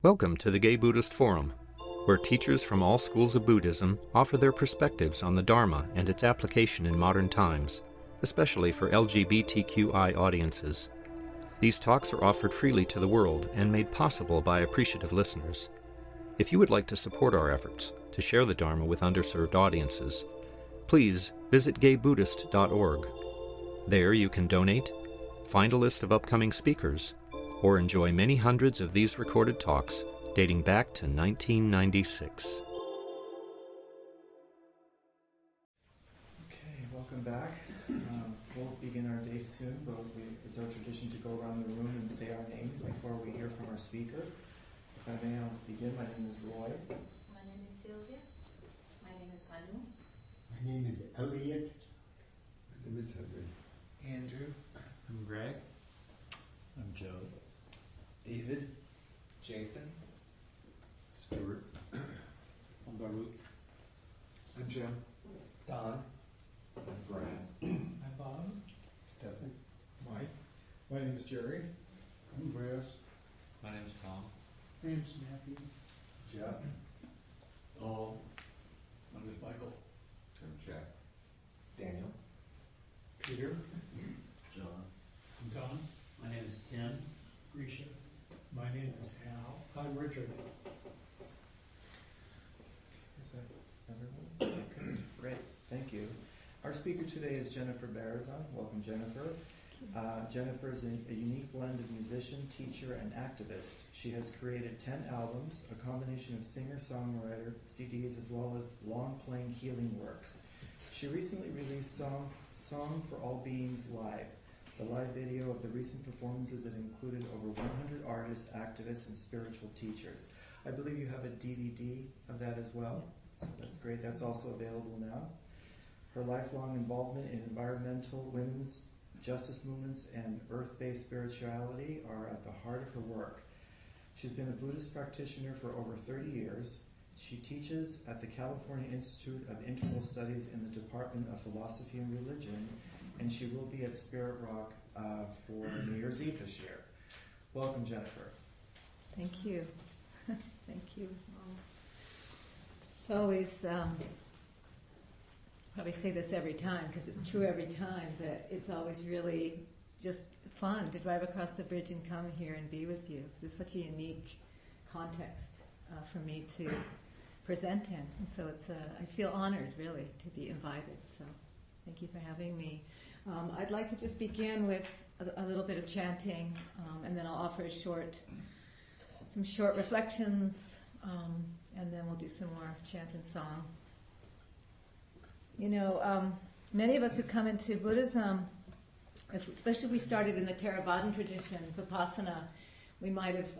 Welcome to the Gay Buddhist Forum, where teachers from all schools of Buddhism offer their perspectives on the Dharma and its application in modern times, especially for LGBTQI audiences. These talks are offered freely to the world and made possible by appreciative listeners. If you would like to support our efforts to share the Dharma with underserved audiences, please visit gaybuddhist.org. There you can donate, find a list of upcoming speakers, or enjoy many hundreds of these recorded talks dating back to 1996. Okay, welcome back. We'll begin our day soon, but it's our tradition to go around the room and say our names before we hear from our speaker. If I may, I'll begin. My name is Roy. My name is Sylvia. My name is Anu. My name is Elliot. My name is Henry. Andrew. I'm Greg. I'm Joe. David. Jason. Stuart. I'm Baruch. I'm Jim. Don. Brad. I'm Bob. Stephen. Mike. My name is Jerry. I'm Grass. My name is Tom. My name is Matthew. Jeff. Oh, my name is Michael. I'm Jack. Daniel. Peter. John. I'm Don. My name is Tim. Grisha. My name is Hal. I'm Richard. Is that everyone? Okay, great. Thank you. Our speaker today is Jennifer Berezan. Welcome, Jennifer. Jennifer is a unique blend of musician, teacher, and activist. She has created 10 albums, a combination of singer-songwriter CDs, as well as long-playing healing works. She recently released Song for All Beings Live, the live video of the recent performances that included over 100 artists, activists, and spiritual teachers. I believe you have a DVD of that as well, so that's great. That's also available now. Her lifelong involvement in environmental, women's justice movements, and earth-based spirituality are at the heart of her work. She's been a Buddhist practitioner for over 30 years. She teaches at the California Institute of Integral Studies in the Department of Philosophy and Religion, and she will be at Spirit Rock for New Year's Eve this year. Welcome, Jennifer. Thank you. Thank you. It's always, probably say this every time because it's true every time, that it's always really just fun to drive across the bridge and come here and be with you. It's such a unique context for me to present in. And so I feel honored, really, to be invited. So thank you for having me. I'd like to just begin with a little bit of chanting, and then I'll offer some short reflections, and then we'll do some more chant and song. You know, many of us who come into Buddhism, especially if we started in the Theravadan tradition, Vipassana,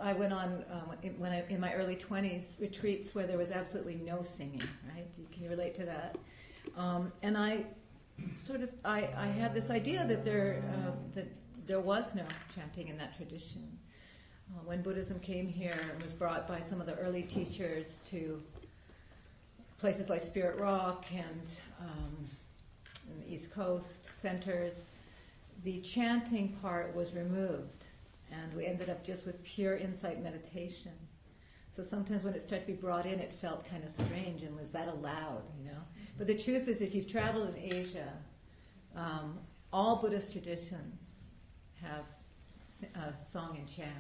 I went on, in my early 20s, retreats where there was absolutely no singing, right? Can you relate to that? And I had this idea that there was no chanting in that tradition. When Buddhism came here and was brought by some of the early teachers to places like Spirit Rock and in the East Coast centers, the chanting part was removed, and we ended up just with pure insight meditation. So sometimes when it started to be brought in, it felt kind of strange, and was that allowed, you know? But the truth is, if you've traveled in Asia, all Buddhist traditions have song and chant.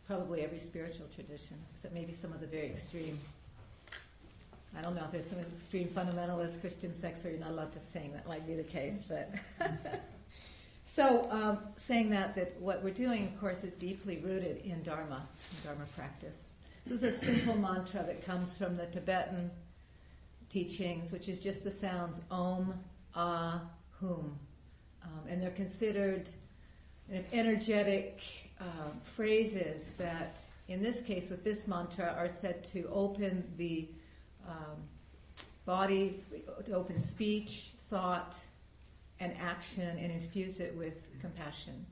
Probably every spiritual tradition, except maybe some of the very extreme. I don't know if there's some extreme fundamentalist Christian sects where you're not allowed to sing. That might be the case, but so saying that what we're doing, of course, is deeply rooted in Dharma practice. This is a simple mantra that comes from the Tibetan teachings, which is just the sounds Om, Ah, Hum, and they're considered energetic phrases that, in this case, with this mantra, are said to open the body, to open speech, thought, and action, and infuse it with compassion.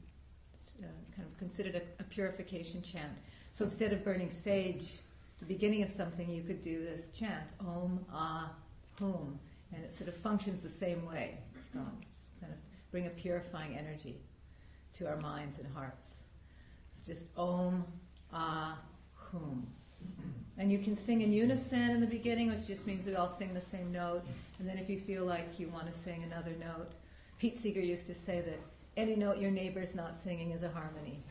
It's kind of considered a purification chant. So instead of burning sage at the beginning of something, you could do this chant, Om, Ah, Hum, and it sort of functions the same way. It's just kind of bring a purifying energy to our minds and hearts. It's just Om, Ah, Hum. And you can sing in unison in the beginning, which just means we all sing the same note. And then if you feel like you want to sing another note, Pete Seeger used to say that any note your neighbor's not singing is a harmony.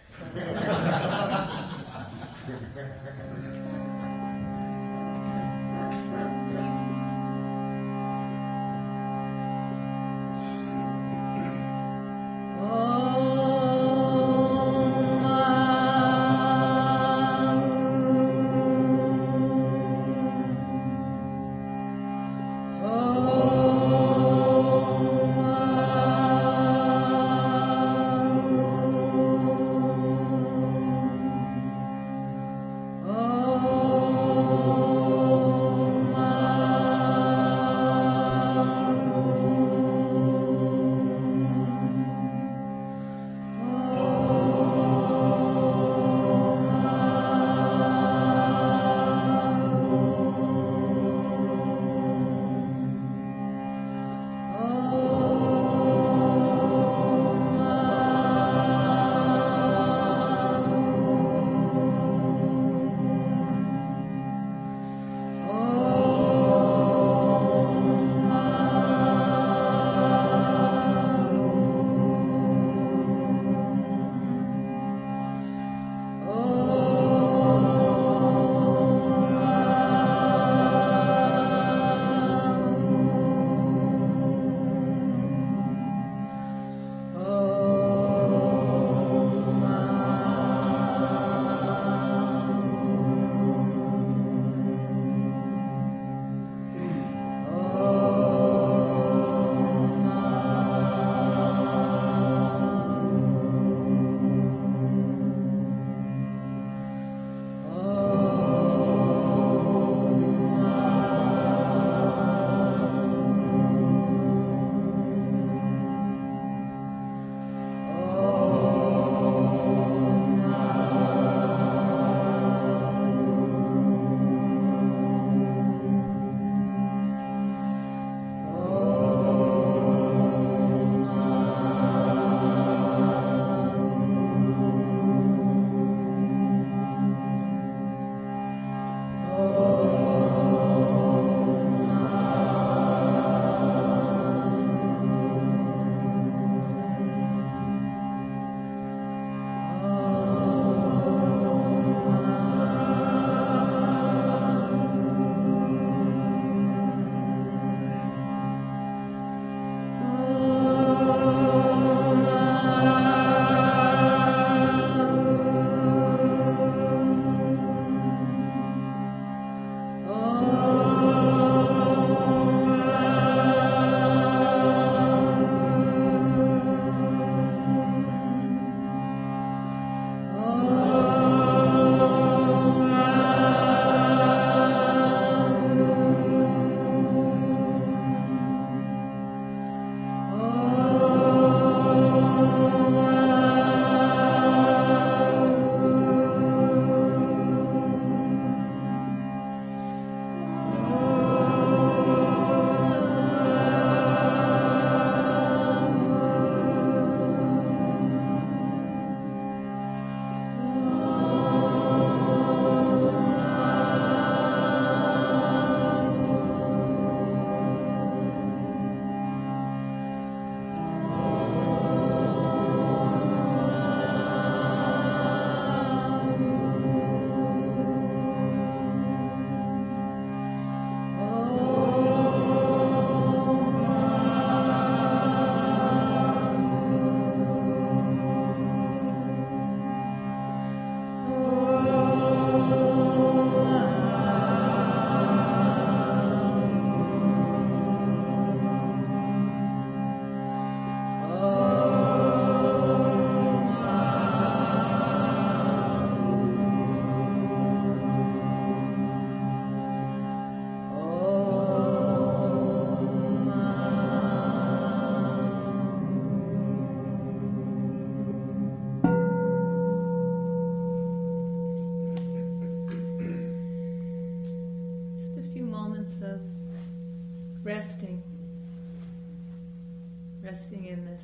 resting in this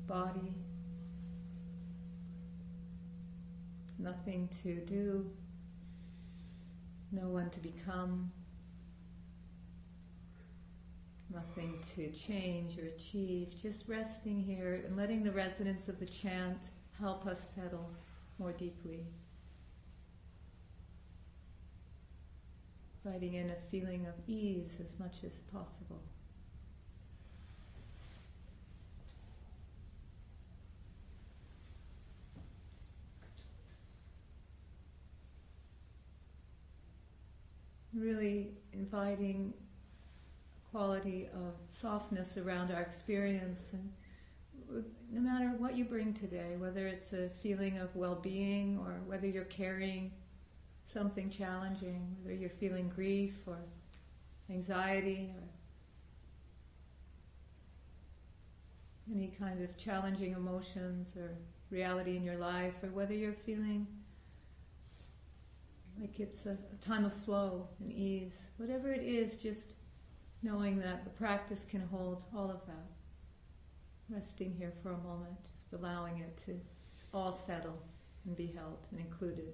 body, nothing to do, no one to become, nothing to change or achieve, just resting here and letting the resonance of the chant help us settle more deeply. Inviting in a feeling of ease as much as possible. Really inviting a quality of softness around our experience, and no matter what you bring today, whether it's a feeling of well-being or whether you're carrying something challenging, whether you're feeling grief or anxiety or any kind of challenging emotions or reality in your life, or whether you're feeling like it's a time of flow and ease, whatever it is, just knowing that the practice can hold all of that. Resting here for a moment, just allowing it to all settle and be held and included.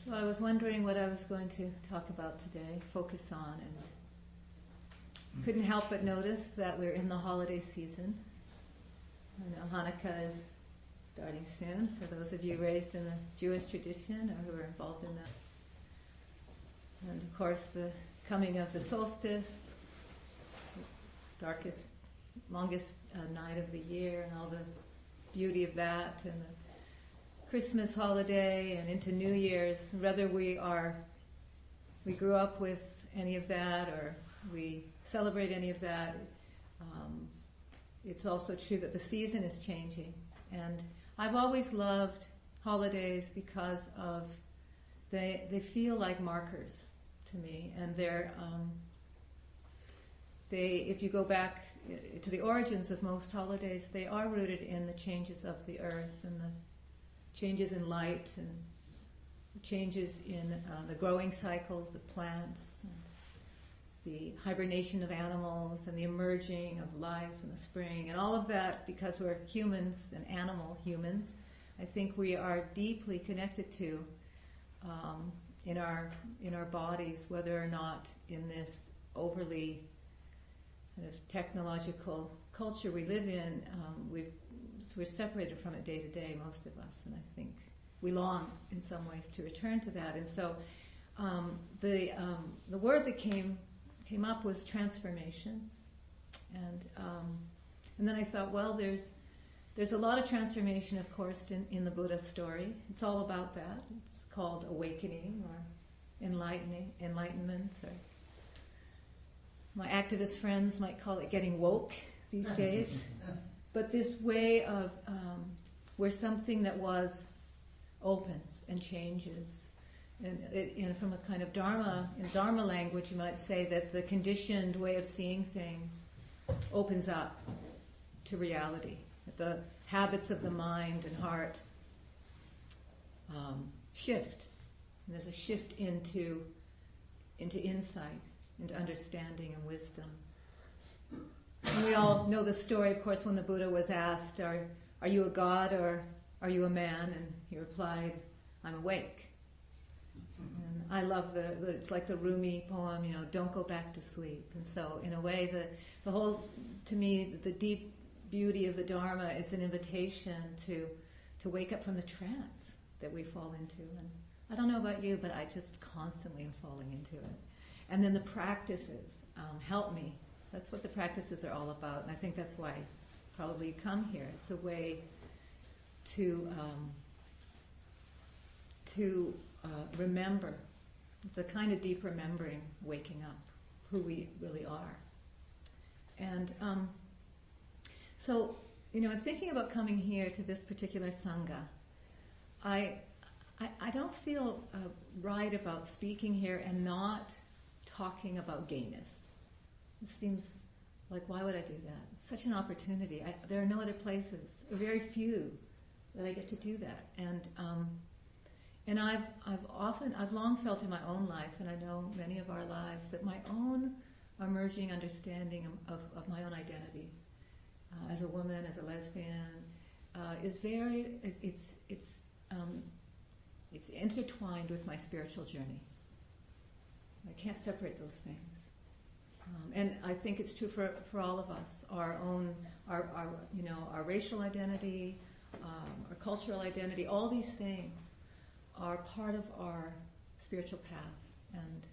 So I was wondering what I was going to talk about today, focus on, and couldn't help but notice that we're in the holiday season. I know Hanukkah is starting soon, for those of you raised in the Jewish tradition or who are involved in that. And of course the coming of the solstice, the darkest, longest night of the year, and all the beauty of that, and the Christmas holiday and into New Year's. Whether we grew up with any of that or we celebrate any of that, it's also true that the season is changing. And I've always loved holidays because of they feel like markers to me, and if you go back to the origins of most holidays, they are rooted in the changes of the earth and the changes in light and changes in the growing cycles of plants, and the hibernation of animals, and the emerging of life in the spring, and all of that. Because we're humans and animal humans, I think we are deeply connected to in our bodies, whether or not in this overly kind of technological culture we live in, we're separated from it day to day, most of us, and I think we long in some ways to return to that. And so the word that came up was transformation, and then I thought, well, there's a lot of transformation, of course, in the Buddha story. It's all about that. It's called awakening or enlightenment, or my activist friends might call it getting woke these days. But this way of where something that was opens and changes, and from a kind of Dharma, in Dharma language, you might say that the conditioned way of seeing things opens up to reality. That the habits of the mind and heart shift, and there's a shift into insight, into understanding and wisdom. And we all know the story, of course, when the Buddha was asked, are you a god or are you a man? And he replied, I'm awake. And I love it's like the Rumi poem, don't go back to sleep. And so in a way, the whole, to me, the deep beauty of the Dharma is an invitation to wake up from the trance that we fall into. And I don't know about you, but I just constantly am falling into it. And then the practices help me. That's what the practices are all about, and I think that's why probably come here. It's a way to remember. It's a kind of deep remembering, waking up, who we really are. And so, in thinking about coming here to this particular Sangha, I don't feel right about speaking here and not talking about gayness. It seems like, why would I do that? It's such an opportunity. There are no other places, or very few, that I get to do that. And I've long felt in my own life, and I know many of our lives, that my own emerging understanding of my own identity as a woman, as a lesbian, is it's intertwined with my spiritual journey. I can't separate those things. And I think it's true for all of us. Our racial identity, our cultural identity, all these things are part of our spiritual path and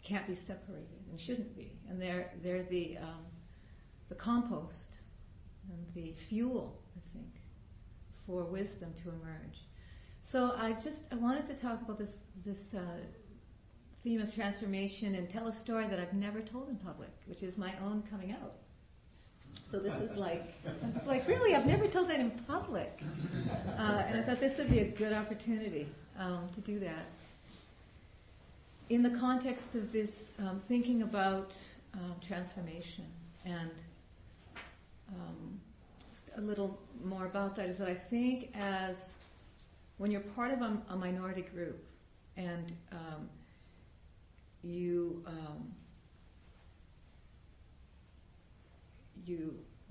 can't be separated and shouldn't be. And they're the compost and the fuel, I think, for wisdom to emerge. So I wanted to talk about this theme of transformation and tell a story that I've never told in public, which is my own coming out. So this is really, I've never told that in public. And I thought this would be a good opportunity to do that. In the context of this, thinking about transformation, and a little more about that is that I think as when you're part of a minority group and you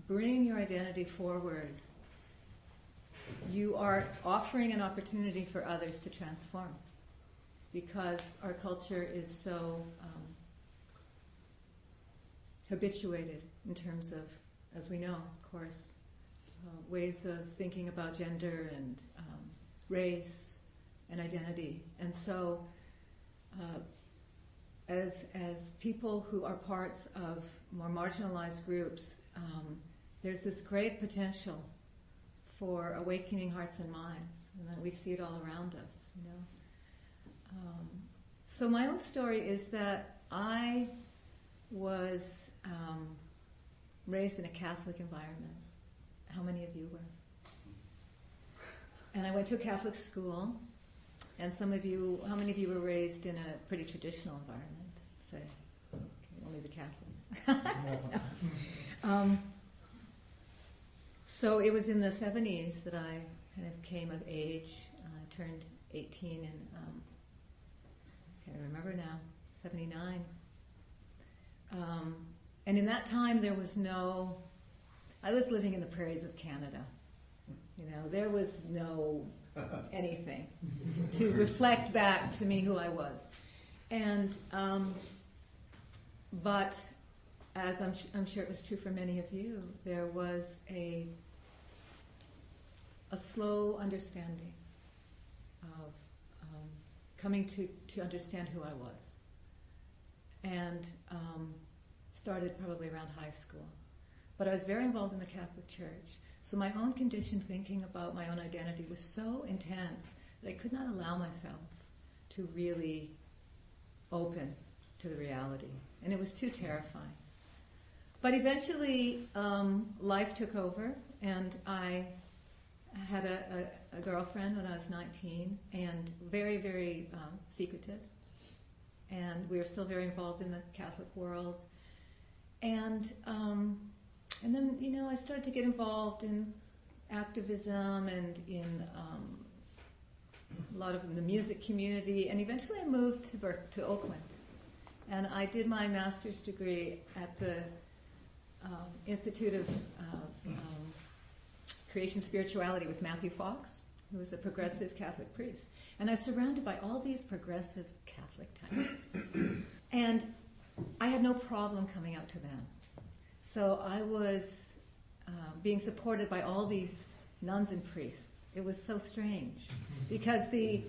bring your identity forward, you are offering an opportunity for others to transform, because our culture is so habituated in terms of, as we know, of course, ways of thinking about gender and race and identity. And so as people who are parts of more marginalized groups, there's this great potential for awakening hearts and minds, and that we see it all around us, So my own story is that I was raised in a Catholic environment. How many of you were? And I went to a Catholic school, and how many of you were raised in a pretty traditional environment? Say, okay, only the Catholics. So it was in the 70s that I kind of came of age. I turned 18 in, I can't remember now, 79. And in that time there was I was living in the prairies of Canada. There was no anything to reflect back to me who I was. And, but as I'm sure it was true for many of you, there was a slow understanding of coming to understand who I was. And started probably around high school. But I was very involved in the Catholic Church. So my own conditioned thinking about my own identity was so intense that I could not allow myself to really open to the reality. And it was too terrifying. But eventually, life took over, and I had a girlfriend when I was 19, and very, very secretive. And we were still very involved in the Catholic world. And then, I started to get involved in activism and in a lot of the music community. And eventually I moved to Oakland. And I did my master's degree at the Institute of Creation Spirituality with Matthew Fox, who was a progressive Catholic priest. And I was surrounded by all these progressive Catholic types. And I had no problem coming out to them. So I was being supported by all these nuns and priests. It was so strange, because the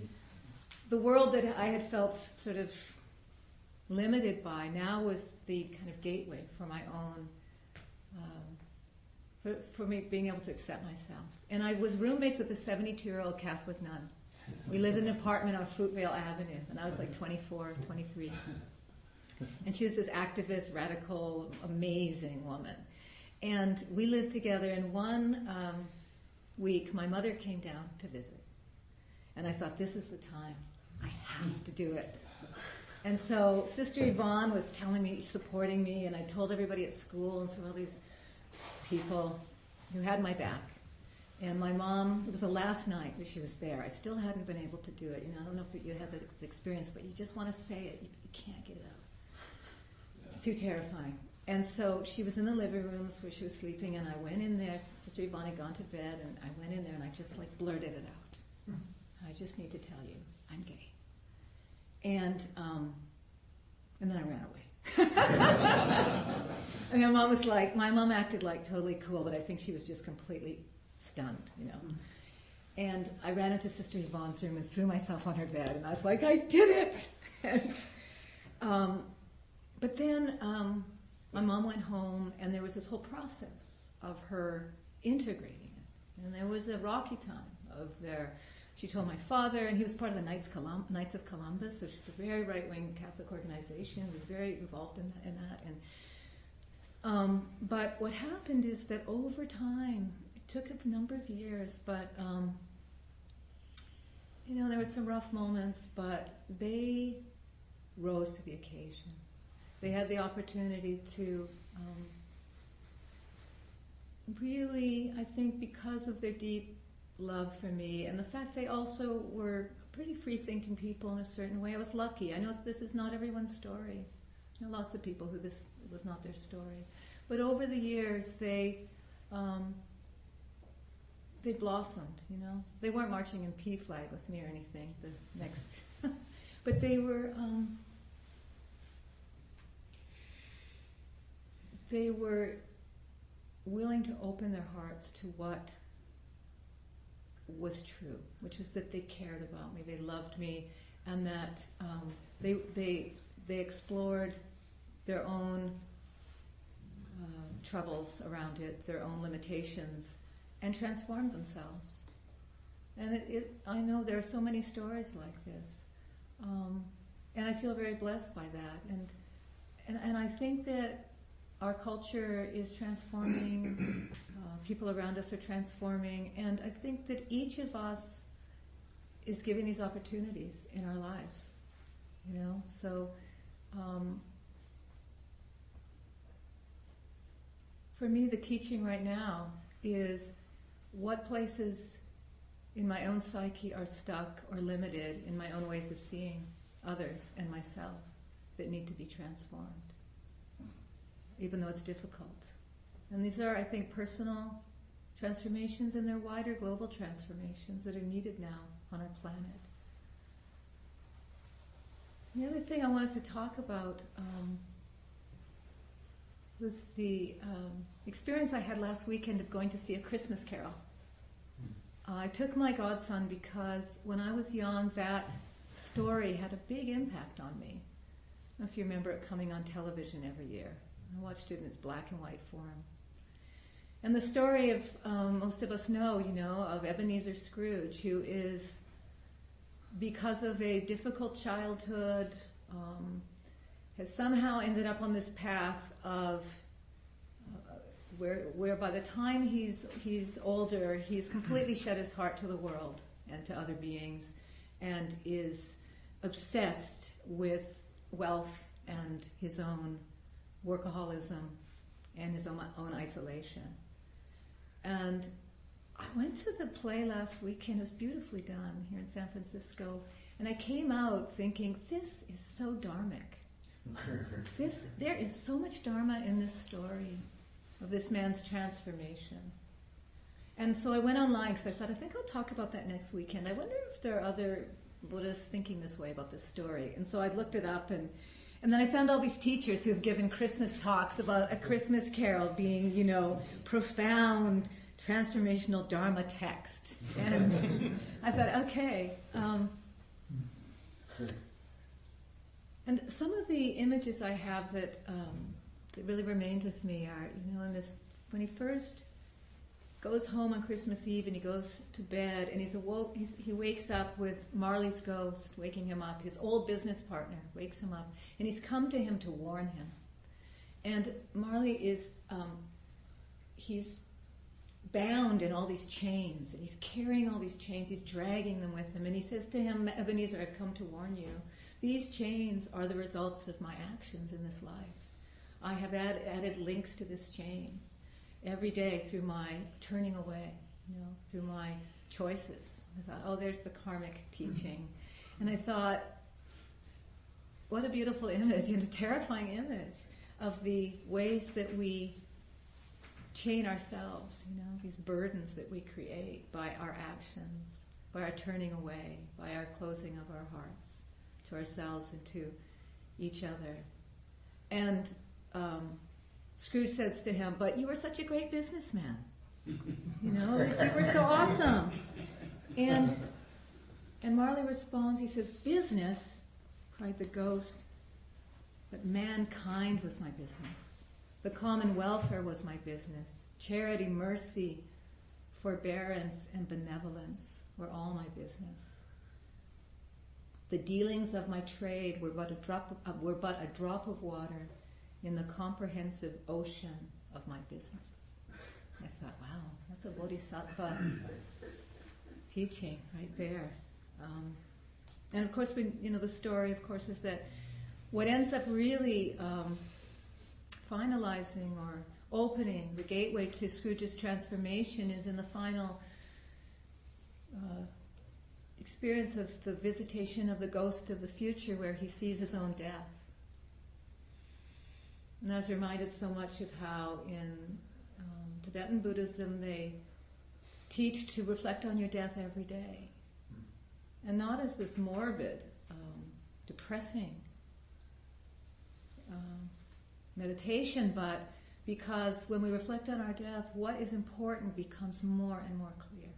world that I had felt sort of limited by now was the kind of gateway for my for me being able to accept myself. And I was roommates with a 72-year-old Catholic nun. We lived in an apartment on Fruitvale Avenue, and I was like 24, 23. And she was this activist, radical, amazing woman. And we lived together, and one week my mother came down to visit. And I thought, this is the time. I have to do it. And so Sister Yvonne was telling me, supporting me, and I told everybody at school, and so all these people who had my back. And my mom, it was the last night that she was there. I still hadn't been able to do it. You know, I don't know if you had that experience, but you just want to say it. You can't get it out. It's too terrifying. And so she was in the living rooms where she was sleeping, and I went in there. Sister Yvonne had gone to bed, and I went in there, and I just like blurted it out. I just need to tell you, I'm gay. And then I ran away. And my mom acted like totally cool, but I think she was just completely stunned, you know. And I ran into Sister Yvonne's room and threw myself on her bed, and I was like, I did it! And, but then my mom went home, and there was this whole process of her integrating it. And there was a rocky time of she told my father, and he was part of the Knights of Columbus, which is a very right-wing Catholic organization, was very involved in that. And but what happened is that over time, it took a number of years, but there were some rough moments, but they rose to the occasion. They had the opportunity to really, I think, because of their deep love for me, and the fact they also were pretty free-thinking people in a certain way. I was lucky. I know this is not everyone's story. There are lots of people who this was not their story. But over the years, they blossomed, you know. They weren't marching in P flag with me or anything, the next... but they were willing to open their hearts to what was true, which was that they cared about me, they loved me, and that they explored their own troubles around it, their own limitations, and transformed themselves. And I know there are so many stories like this, and I feel very blessed by that. And I think that our culture is transforming, people around us are transforming, and I think that each of us is giving these opportunities in our lives, you know. So for me, the teaching right now is what places in my own psyche are stuck or limited in my own ways of seeing others and myself that need to be transformed, even though it's difficult. And these are, I think, personal transformations, and they're wider global transformations that are needed now on our planet. The other thing I wanted to talk about was the experience I had last weekend of going to see A Christmas Carol. I took my godson because when I was young, that story had a big impact on me. I don't know if you remember it coming on television every year. I watched it in its black and white form. And the story of, most of us know, you know, of Ebenezer Scrooge, who is, because of a difficult childhood, has somehow ended up on this path of where by the time he's older, he's completely shut his heart to the world and to other beings, and is obsessed with wealth and his own workaholism and his own isolation. And I went to the play last weekend. It was beautifully done here in San Francisco, and I came out thinking, this is so dharmic. There is so much dharma in this story of this man's transformation. And so I went online because I thought, I think I'll talk about that next weekend. I wonder if there are other Buddhists thinking this way about this story. And so I looked it up, and then I found all these teachers who have given Christmas talks about A Christmas Carol being, you know, profound, transformational Dharma text. And I thought, okay. And some of the images I have that really remained with me are, you know, when he first goes home on Christmas Eve and he goes to bed and he wakes up with Marley's ghost waking him up. His old business partner wakes him up and he's come to him to warn him. And Marley is, he's bound in all these chains and he's carrying all these chains, he's dragging them with him, and he says to him, Ebenezer, I've come to warn you. These chains are the results of my actions in this life. I have added links to this chain every day through my turning away, through my choices. I thought, oh, there's the karmic teaching. And I thought, what a beautiful image, and a terrifying image of the ways that we chain ourselves, these burdens that we create by our actions, by our turning away, by our closing of our hearts to ourselves and to each other. And Scrooge says to him, but you were such a great businessman. You were so awesome. And Marley responds, he says, business, cried the ghost, but mankind was my business. The common welfare was my business. Charity, mercy, forbearance, and benevolence were all my business. The dealings of my trade were but a drop of water in the comprehensive ocean of my business. I thought, wow, that's a bodhisattva teaching right there. And of course, the story, of course, is that what ends up really finalizing or opening the gateway to Scrooge's transformation is in the final experience of the visitation of the ghost of the future, where he sees his own death. And I was reminded so much of how in Tibetan Buddhism they teach to reflect on your death every day. And not as this morbid, depressing meditation, but because when we reflect on our death, what is important becomes more and more clear.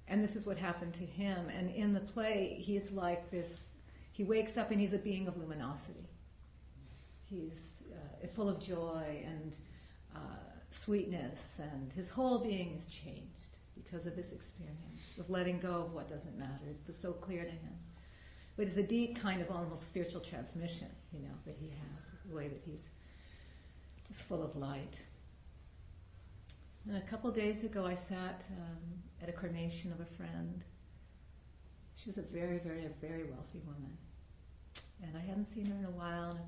And this is what happened to him. And in the play, he's like this, he wakes up and he's a being of luminosity. He's full of joy and sweetness, and his whole being is changed because of this experience of letting go of what doesn't matter. It was so clear to him. But it's a deep kind of almost spiritual transmission, that he has, the way that he's just full of light. And a couple of days ago, I sat at a cremation of a friend. She was a very, very, very wealthy woman. And I hadn't seen her in a while.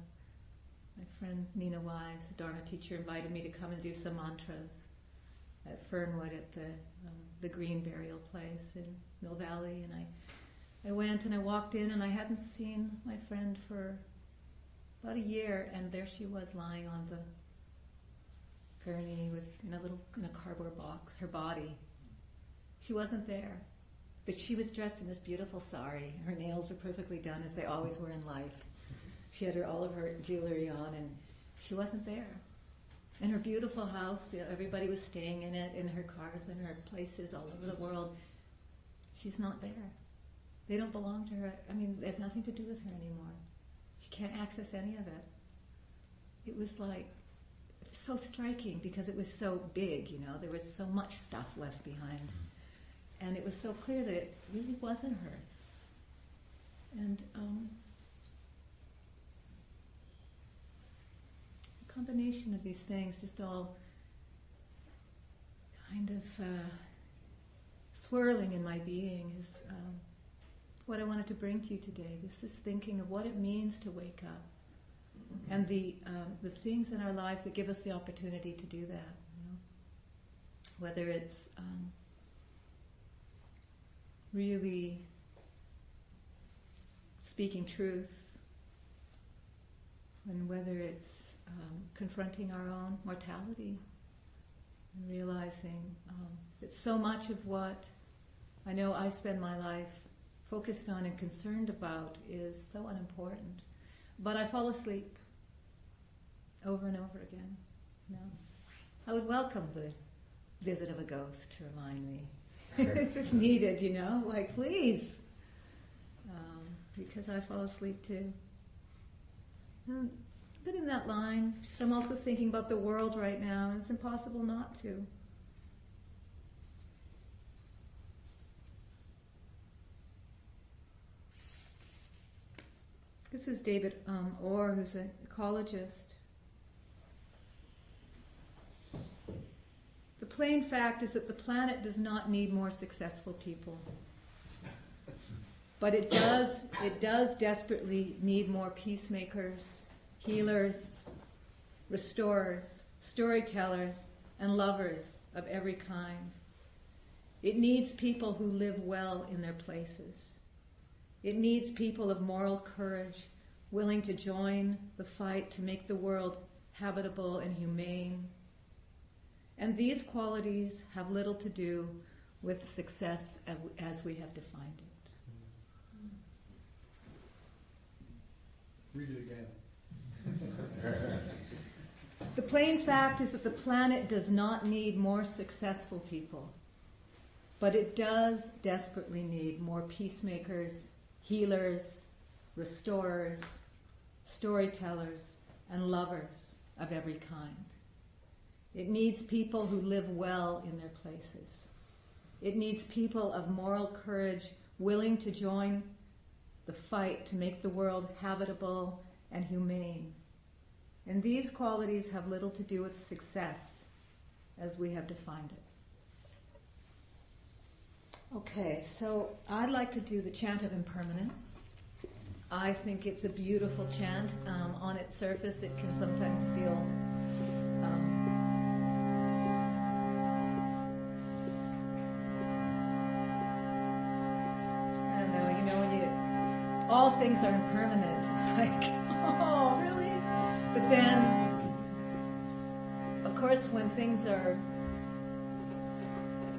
My friend Nina Wise, a Dharma teacher, invited me to come and do some mantras at Fernwood at the Green Burial Place in Mill Valley. And I went and I walked in, and I hadn't seen my friend for about a year, and there she was lying on the gurney in a cardboard box, her body. She wasn't there, but she was dressed in this beautiful sari. Her nails were perfectly done, as they always were in life. She had all of her jewelry on, and she wasn't there. In her beautiful house, everybody was staying in it, in her cars, in her places all over the world. She's not there. They don't belong to her. They have nothing to do with her anymore. She can't access any of it. It was so striking because it was so big, there was so much stuff left behind. And it was so clear that it really wasn't hers. And a combination of these things just all kind of swirling in my being is what I wanted to bring to you today. There's this thinking of what it means to wake up, and the things in our life that give us the opportunity to do that. Whether it's really speaking truth, and whether it's confronting our own mortality and realizing that so much of what I know I spend my life focused on and concerned about is so unimportant. But I fall asleep over and over again. I would welcome the visit of a ghost to remind me if needed, please. Because I fall asleep too. But in that line, I'm also thinking about the world right now, and it's impossible not to. This is David Orr, who's an ecologist. The plain fact is that the planet does not need more successful people. But it does desperately need more peacemakers, healers, restorers, storytellers, and lovers of every kind. It needs people who live well in their places. It needs people of moral courage, willing to join the fight to make the world habitable and humane. And these qualities have little to do with success as we have defined it. Read it again. The plain fact is that the planet does not need more successful people, but it does desperately need more peacemakers, healers, restorers, storytellers, and lovers of every kind. It needs people who live well in their places. It needs people of moral courage willing to join the fight to make the world habitable and humane. And these qualities have little to do with success as we have defined it. Okay, so I'd like to do the chant of impermanence. I think it's a beautiful chant. On its surface, it can sometimes feel I don't know, when all things are impermanent, it's like, oh, really? But then, of course, when things are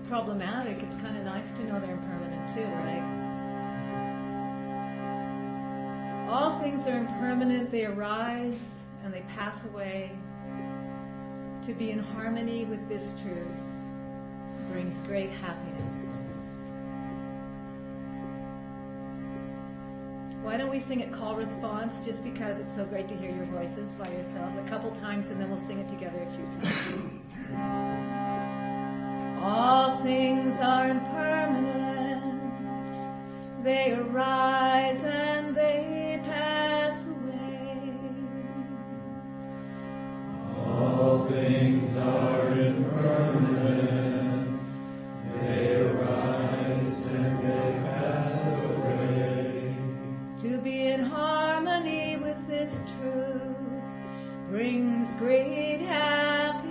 problematic, it's kind of nice to know they're impermanent too, right? All things are impermanent, they arise and they pass away. To be in harmony with this truth brings great happiness. Why don't we sing it call response, just because it's so great to hear your voices by yourselves a couple times, and then we'll sing it together a few times. All things are impermanent, they arise and they pass away. All things are impermanent, they arise and they pass away. To be in harmony with this truth brings great happiness.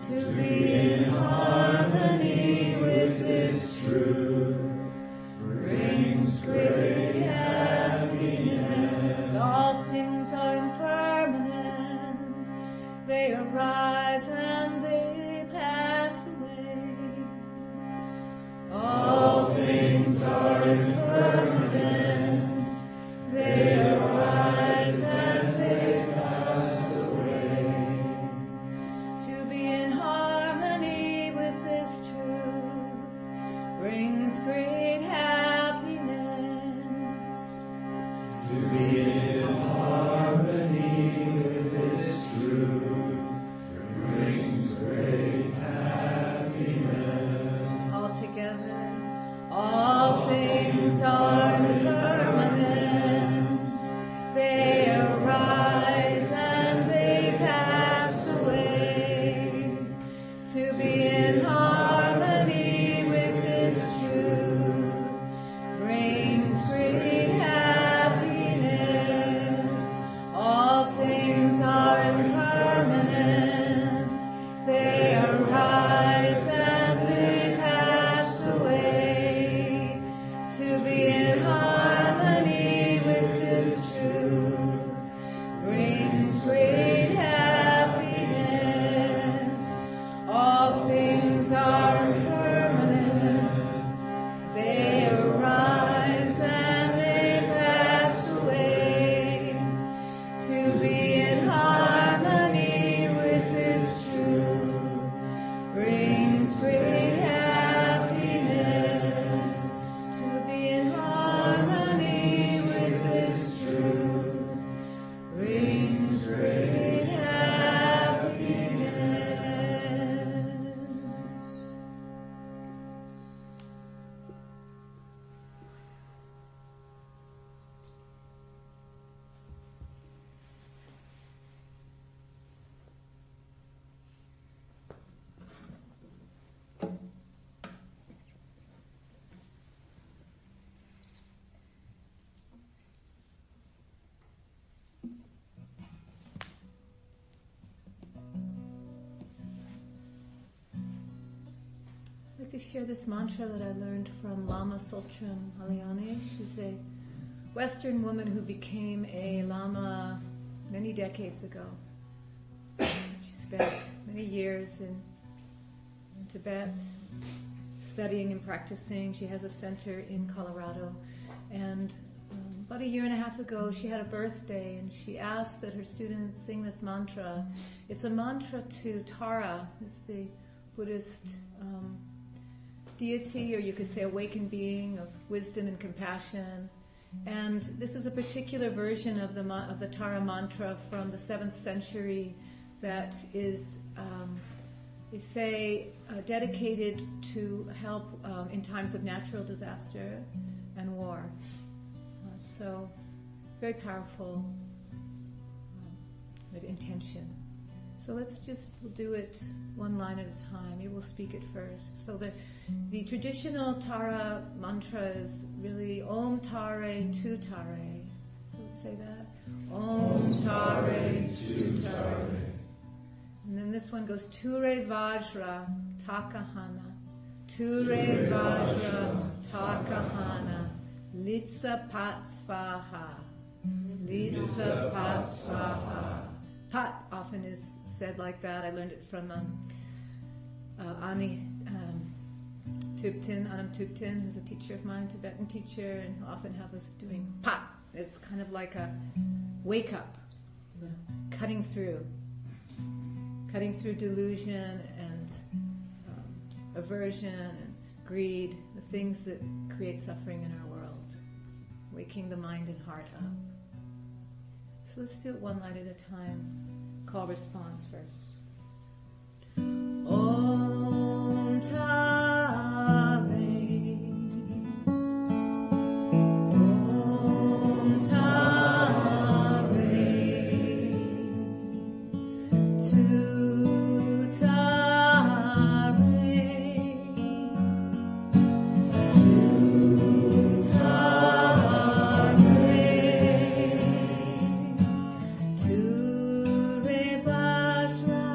To be in harmony with this truth brings great happiness. All things are impermanent, they arise and they pass away. All things are impermanent, they arise and they pass away. To be in harmony with this truth brings great happiness. To be in harmony with this truth brings to share this mantra that I learned from Lama Tsultrim Halayani. She's a Western woman who became a Lama many decades ago. She spent many years in Tibet studying and practicing. She has a center in Colorado. And about a year and a half ago, she had a birthday, and she asked that her students sing this mantra. It's a mantra to Tara, who's the Buddhist deity, or you could say awakened being of wisdom and compassion. And this is a particular version of the Tara mantra from the 7th century that is, they say, dedicated to help in times of natural disaster and war. So, very powerful intention. So we'll do it one line at a time. You will speak it first. So the traditional Tara mantra is really Om Tare Tu Tare. So let's say that. Om Tare Tu Tare. And then this one goes Ture Vajra Takahana. Ture Vajra Takahana. Litsa Pat Svaha. Litsa Pat Svaha. Pat often is said like that. I learned it from Ani Anam Tuptin, who's a teacher of mine, Tibetan teacher, and often have us doing Pat. It's kind of like a wake up, cutting through delusion and aversion and greed, the things that create suffering in our world, waking the mind and heart up. So let's do it one line at a time. Call response first. Om Tare. Om Tare. Tu Tare. Tu Tare. Tu Re Vajra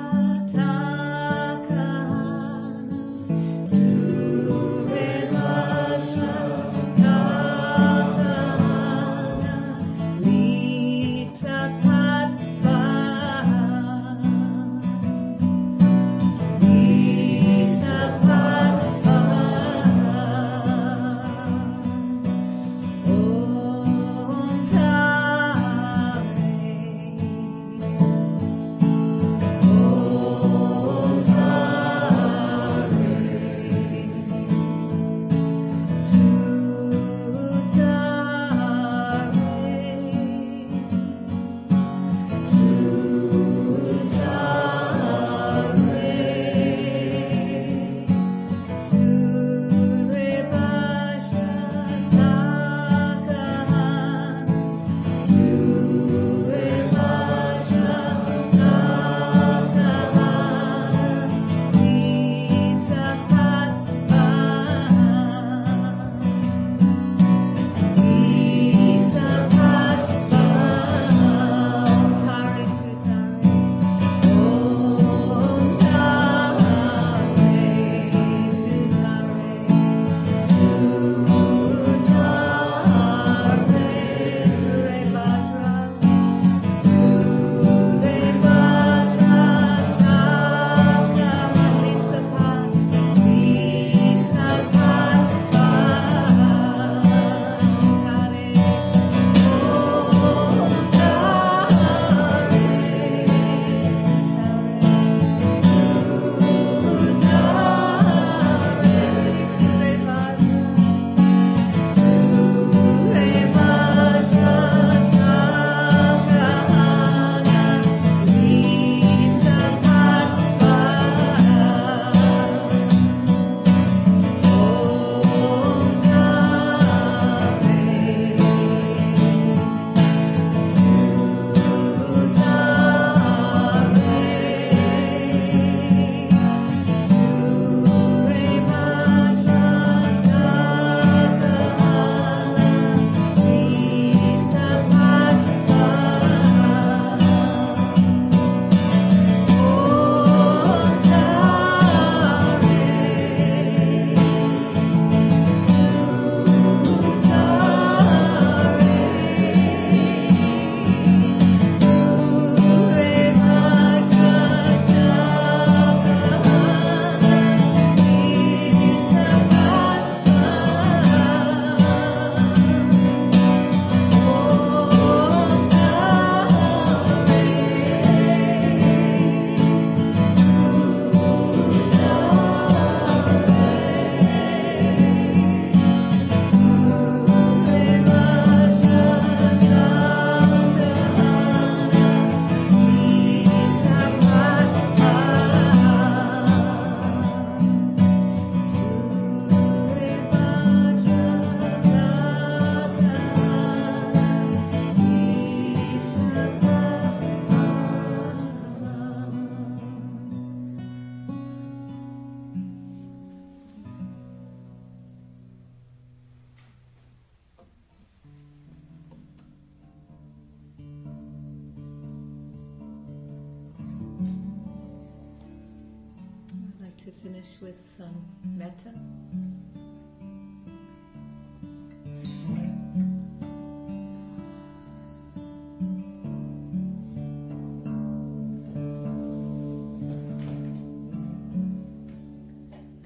to finish with some metta.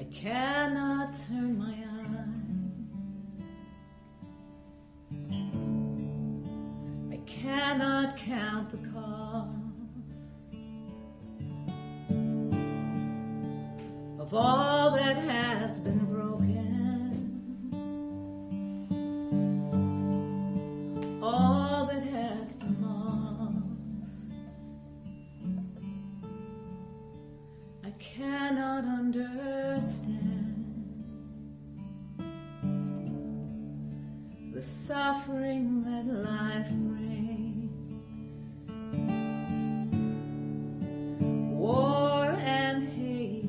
I cannot turn my eyes. I cannot count the cost of all that has been broken, all that has been lost. I cannot understand the suffering that life brings. War and hate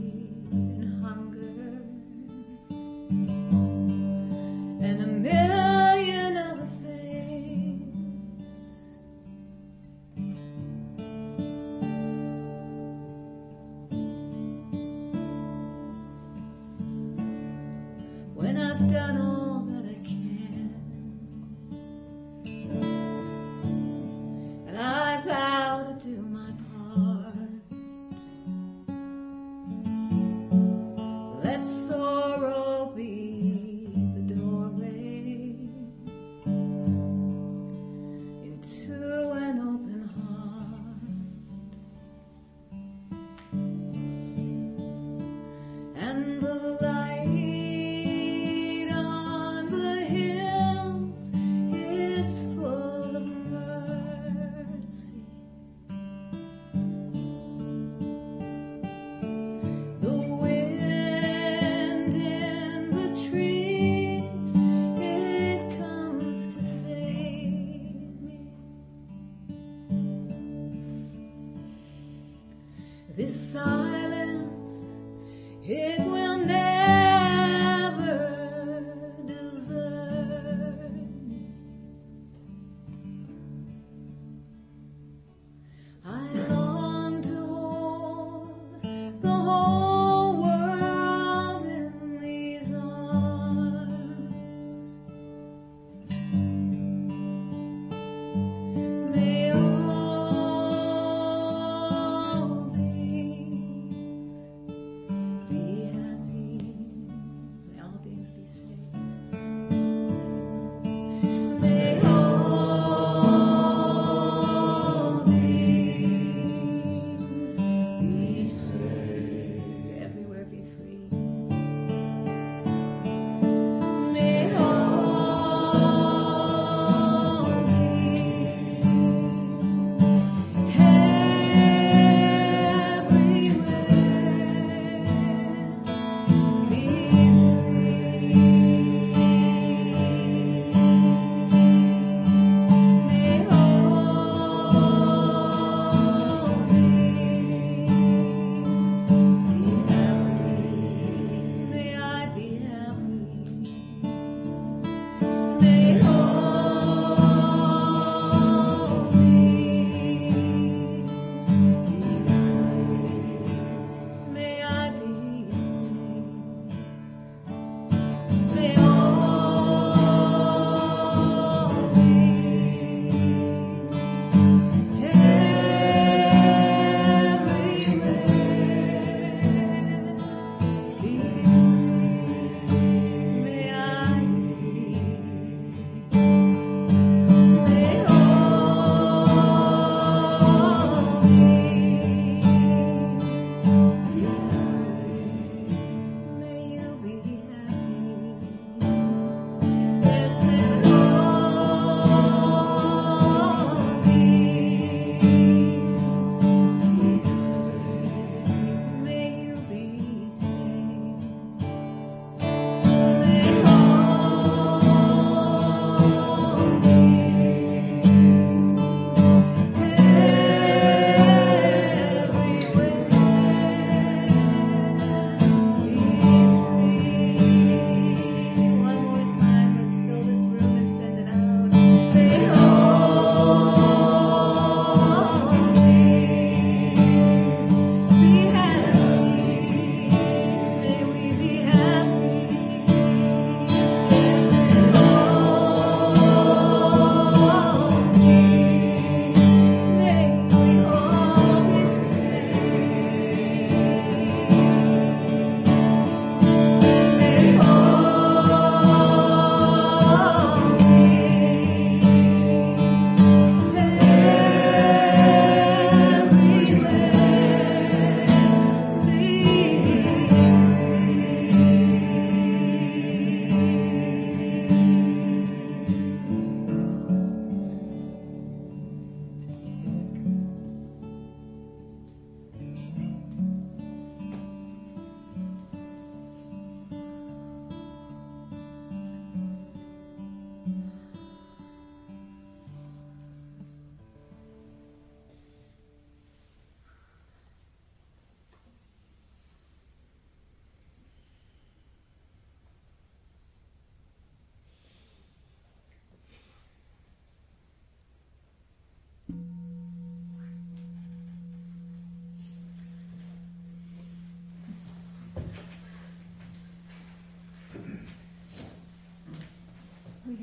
and hunger and a million other things. When I've done all that I can, and I vow to do my part, let sorrow be the doorway into an open heart, and the light on the hills is full of mercy. The wind in the trees, it comes to save me. This silence, it will never desert me. I long to hold the whole world in these arms. May all beings be happy.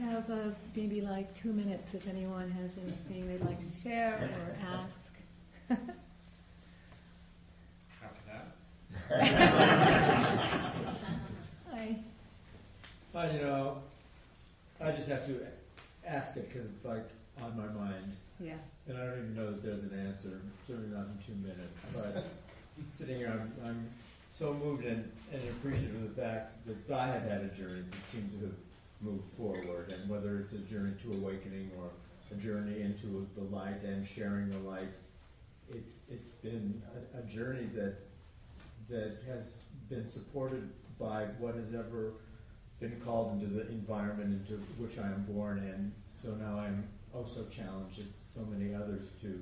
have maybe like 2 minutes if anyone has anything they'd like to share or ask. After that, Hi. I just have to ask it because it's like on my mind. Yeah. And I don't even know that there's an answer, certainly not in 2 minutes. But sitting here, I'm so moved and appreciative of the fact that I have had a journey that seems to have moved forward. And whether it's a journey to awakening or a journey into the light and sharing the light, it's been a journey that has been supported by what has ever been called into the environment into which I am born, and so now I'm also challenged, as so many others, to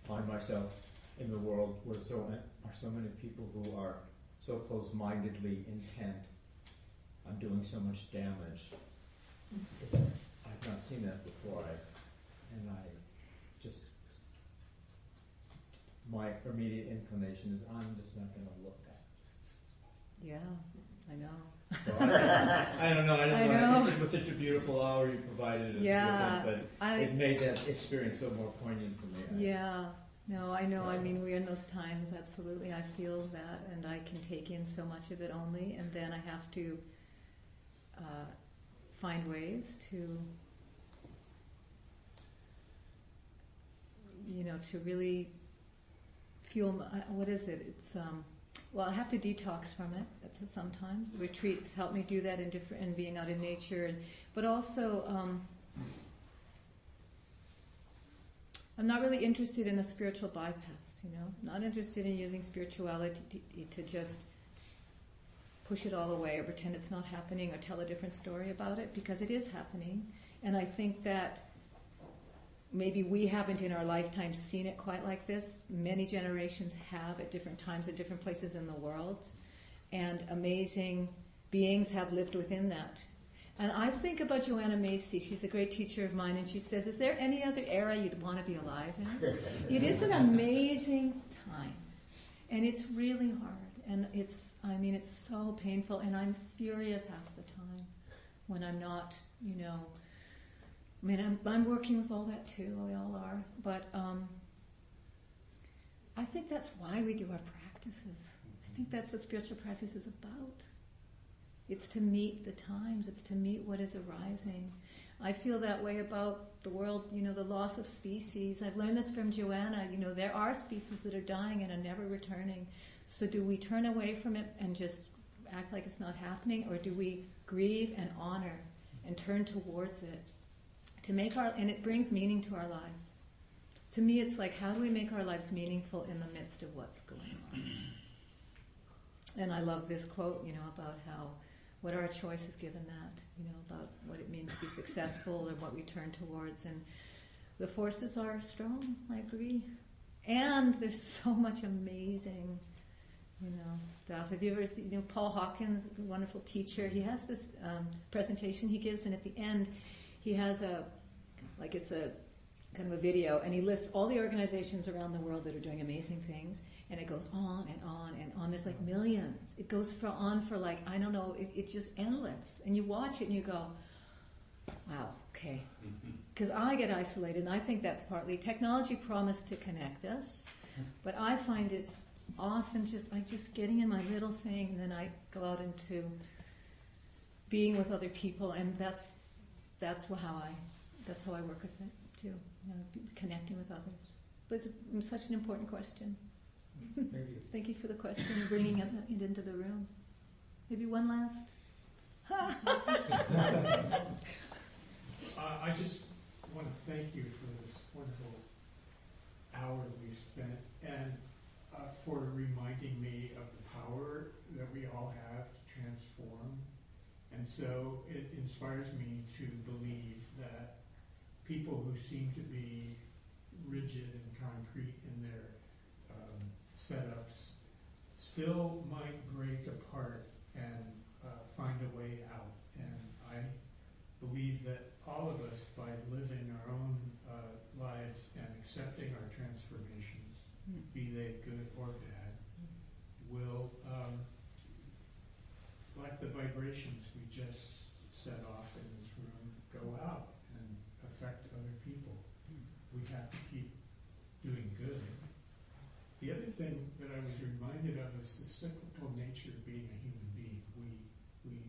find myself in the world where are so many people who are so close-mindedly intent on doing so much damage. I've not seen that before, my immediate inclination is I'm just not going to look at it. Yeah, I know. So I don't know. I know. It was such a beautiful hour you provided us with, but it made that experience so more poignant for me. Yeah. No, I know. I mean, we're in those times, absolutely. I feel that, and I can take in so much of it only, and then I have to find ways to, to really feel, what is it? It's, I have to detox from it sometimes. Retreats help me do that and being out in nature, but also, I'm not really interested in a spiritual bypass, not interested in using spirituality to just push it all away or pretend it's not happening or tell a different story about it, because it is happening. And I think that maybe we haven't in our lifetime seen it quite like this. Many generations have at different times at different places in the world. And amazing beings have lived within that. And I think about Joanna Macy. She's a great teacher of mine, and she says, is there any other era you'd want to be alive in? It is an amazing time. And it's really hard. And it's so painful. And I'm furious half the time when I'm not, I'm working with all that too. We all are. But I think that's why we do our practices. I think that's what spiritual practice is about. It's to meet the times. It's to meet what is arising. I feel that way about the world, the loss of species. I've learned this from Joanna. There are species that are dying and are never returning. So do we turn away from it and just act like it's not happening, or do we grieve and honor and turn towards it to make and it brings meaning to our lives. To me, it's like, how do we make our lives meaningful in the midst of what's going on? And I love this quote, about what are our choices given that, about what it means to be successful or what we turn towards. And the forces are strong, I agree. And there's so much amazing, stuff. Have you ever seen, Paul Hawkins, a wonderful teacher, he has this presentation he gives, and at the end he has it's a kind of a video, and he lists all the organizations around the world that are doing amazing things, and it goes on and on and on. There's like millions. It goes on for I don't know, it's just endless. And you watch it and you go, wow, okay. Because I get isolated, and I think that's partly technology promised to connect us, but I find it's often just getting in my little thing, and then I go out into being with other people, and that's how I work with it too. Connecting with others. But it's such an important question. Thank you. Thank you for the question and bringing it into the room. Maybe one last. I just want to thank you for this wonderful hour we spent, and for reminding me of the power that we all have to transform. And so it inspires me to believe that people who seem to be rigid and concrete in their setups still might break apart and find a way out. And I believe that all of us, by living our own lives and accepting our transformations, be they good or bad, will, like the vibrations we just set off in this room, go out and affect other people. We have to keep doing good. The other thing that I was reminded of is the cyclical nature of being a human being. We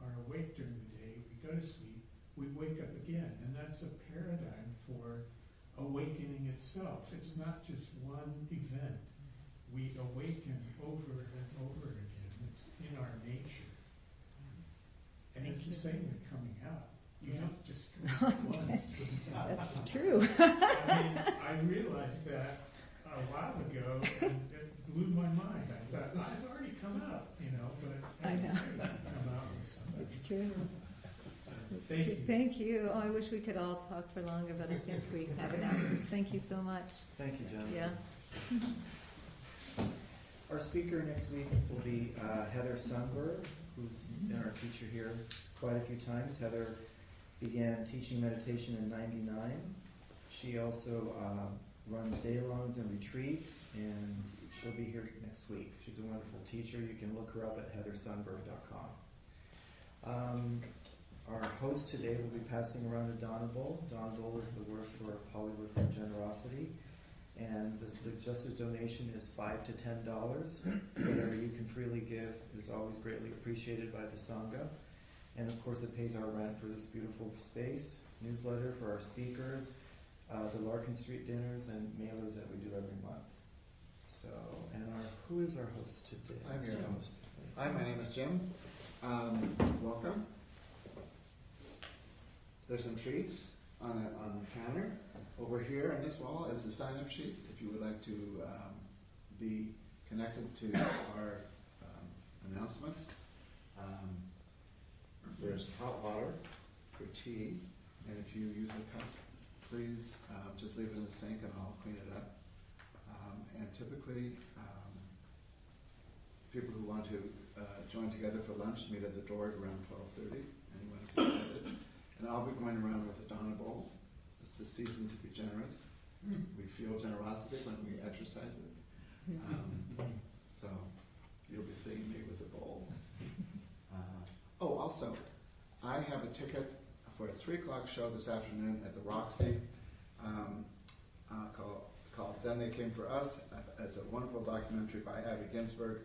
are awake during the day, we go to sleep, we wake up again, and that's a paradigm for awakening itself. It's not just one event. We awaken over and over again. It's in our nature. And it's the same with coming out. You don't just come out once. That's true. I mean, I realized that a while ago, and it blew my mind. I thought, I've already come out, but I know. come out with somebody. It's true. Thank you. Thank you. Oh, I wish we could all talk for longer, but I think we have announcements. Thank you so much. Thank you, Jennifer. Yeah. Our speaker next week will be Heather Sundberg, who's been our teacher here quite a few times. Heather began teaching meditation in '99. She also runs day-longs and retreats, and she'll be here next week. She's a wonderful teacher. You can look her up at heathersundberg.com. Our host today will be passing around a Donna Bowl. Donna Bowl is the word for Hollywood for generosity. And the suggested donation is $5 to $10. Whatever you can freely give is always greatly appreciated by the Sangha. And of course it pays our rent for this beautiful space, newsletter for our speakers, the Larkin Street dinners, and mailers that we do every month. So, and who is our host today? I'm your host. Hi, my name is Jim. Welcome. There's some treats on the counter. Over here on this wall is the sign-up sheet if you would like to be connected to our announcements. There's hot water for tea, and if you use a cup, please just leave it in the sink and I'll clean it up. And typically, people who want to join together for lunch meet at the door at around 12:30. Anyone is invited. And I'll be going around with a Donna Bowl. It's the season to be generous. We feel generosity when we exercise it. So you'll be seeing me with a bowl. Also, I have a ticket for a 3 o'clock show this afternoon at the Roxy called Then They Came For Us, as a wonderful documentary by Abby Ginsberg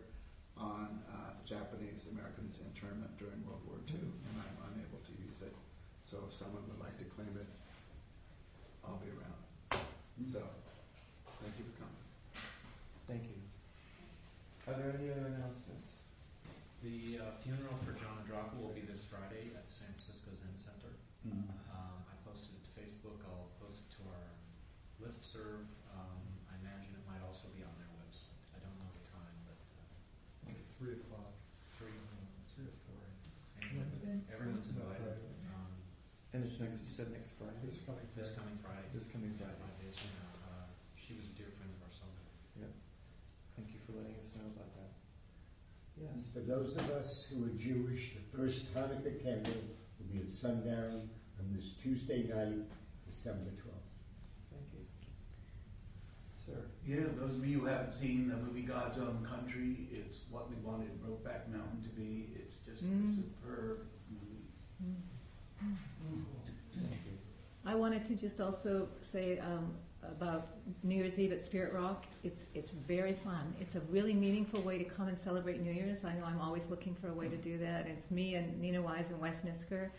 on the Japanese Americans internment during World War II, and I'm unable to use it. So if someone would like to claim it, I'll be around. So, thank you for coming. Thank you. Are there any other announcements? The funeral for John Andraka will be this Friday at the San Francisco Zen Center. I posted it to Facebook. I'll post it to our listserv. I imagine it might also be on their website. I don't know the time, but... Like 3 o'clock. 3 or 4. Everyone's invited. And it's next, you said next Friday? This coming Friday. This coming Friday. 5 days from now. She was a dear friend of our Sangha. Yeah. Thank you for letting us know about that. Yes. For those of us who are Jewish, the first Hanukkah candle will be at sundown on this Tuesday night, December 12th. Thank you. Sir? Yeah, those of you who haven't seen the movie God's Own Country, it's what we wanted Brokeback Mountain to be. It's just a superb movie. I wanted to just also say about New Year's Eve at Spirit Rock. It's very fun. It's a really meaningful way to come and celebrate New Year's. I know I'm always looking for a way to do that. It's me and Nina Wise and Wes Nisker.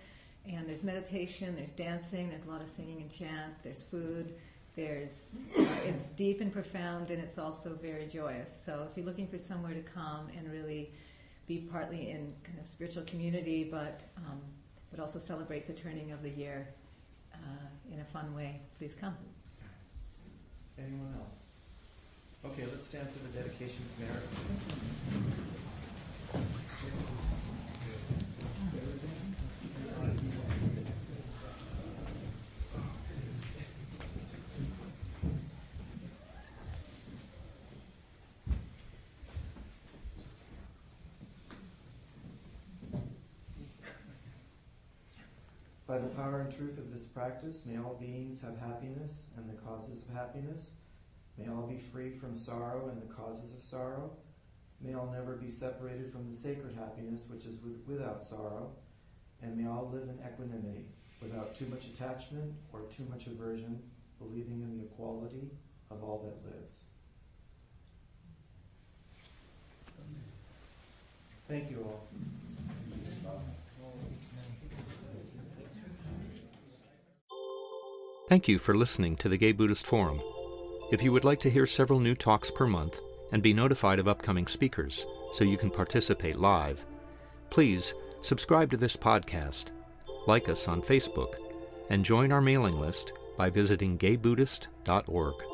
And there's meditation, there's dancing, there's a lot of singing and chant, there's food, it's deep and profound, and it's also very joyous. So if you're looking for somewhere to come and really be partly in kind of spiritual community, but also celebrate the turning of the year in a fun way, please come. Anyone else? Okay, let's stand for the dedication of merit. By the power and truth of this practice, may all beings have happiness and the causes of happiness. May all be free from sorrow and the causes of sorrow. May all never be separated from the sacred happiness which is without sorrow. and may all live in equanimity, without too much attachment or too much aversion, believing in the equality of all that lives. Thank you all. Thank you for listening to the Gay Buddhist Forum. If you would like to hear several new talks per month and be notified of upcoming speakers so you can participate live, please subscribe to this podcast, like us on Facebook, and join our mailing list by visiting gaybuddhist.org.